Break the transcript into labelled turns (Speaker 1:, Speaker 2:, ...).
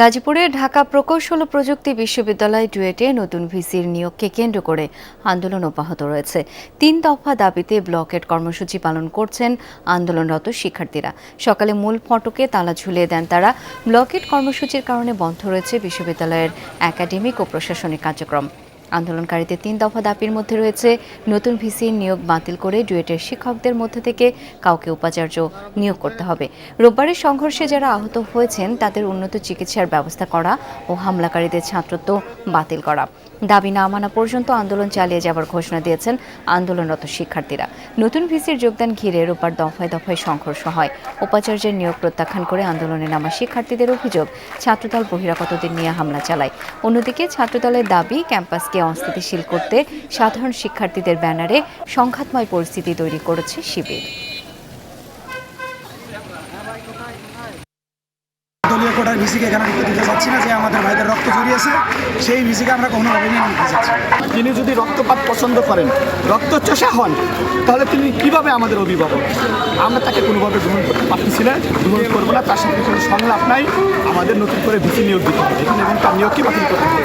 Speaker 1: গাজীপুরের ঢাকা প্রকৌশল ও প্রযুক্তি বিশ্ববিদ্যালয় ডুয়েটে নতুন ভিসির নিয়োগকে কেন্দ্র করে আন্দোলন অব্যাহত রয়েছে। ৩ দফা দাবিতে ব্লকেট কর্মসূচি পালন করছেন আন্দোলনরত শিক্ষার্থীরা। সকালে মূল ফটকে তালা ঝুলিয়ে দেন তারা। ব্লকেট কর্মসূচির কারণে বন্ধ রয়েছে বিশ্ববিদ্যালয়ের একাডেমিক ও প্রশাসনিক কার্যক্রম। আন্দোলনকারীদের ৩ দফা দাবির মধ্যে রয়েছে নতুন ভিসি নিয়োগ বাতিল করে ডুয়েটের শিক্ষকদের মধ্যে থেকে কাউকে উপাচার্য নিয়োগ করতে হবে। রোববারের সংঘর্ষে যারা আহত হয়েছেন তাদের উন্নত চিকিৎসার ব্যবস্থা করা ও হামলাকারীদের ছাত্রত্ব বাতিল করা। দাবি না মানা পর্যন্ত আন্দোলন চালিয়ে যাবার ঘোষণা দিয়েছেন আন্দোলনরত শিক্ষার্থীরা। নতুন ভিসির যোগদান ঘিরে রোববার দফায় দফায় সংঘর্ষ হয়। উপাচার্যের নিয়োগ প্রত্যাখ্যান করে আন্দোলনে নামা শিক্ষার্থীদের অভিযোগ, ছাত্রদল বহিরাগতদের নিয়ে হামলা চালায়। অন্যদিকে ছাত্রদলের দাবি, ক্যাম্পাসকে অস্থিতিশীল করতে সাধারণ শিক্ষার্থীদের ব্যানারে সংঘাতময় পরিস্থিতি তৈরি করেছে শিবির।
Speaker 2: দলীয় কোটার ভিসিকে এখানে ঢুকতে দিতে চাচ্ছি না, যে আমাদের ভাইদের রক্ত জড়িয়েছে সেই ভিসিকে আমরা কোনোভাবে মেনে নিতে চাচ্ছি না।
Speaker 3: তিনি যদি রক্তপাত পছন্দ করেন, রক্তচোষা হন, তাহলে তিনি কিভাবে আমাদের অভিভাবক? আমরা তাকে কোনোভাবে গ্রহণ করতে পারতেছি না, গ্রহণ করবো না। তার সাথে কোনো সংলাপ নাই। আমাদের নতুন করে ভিসি নিয়োগ দিতে হবে এবং তার নিয়োগকে বাতিল করতে হবে।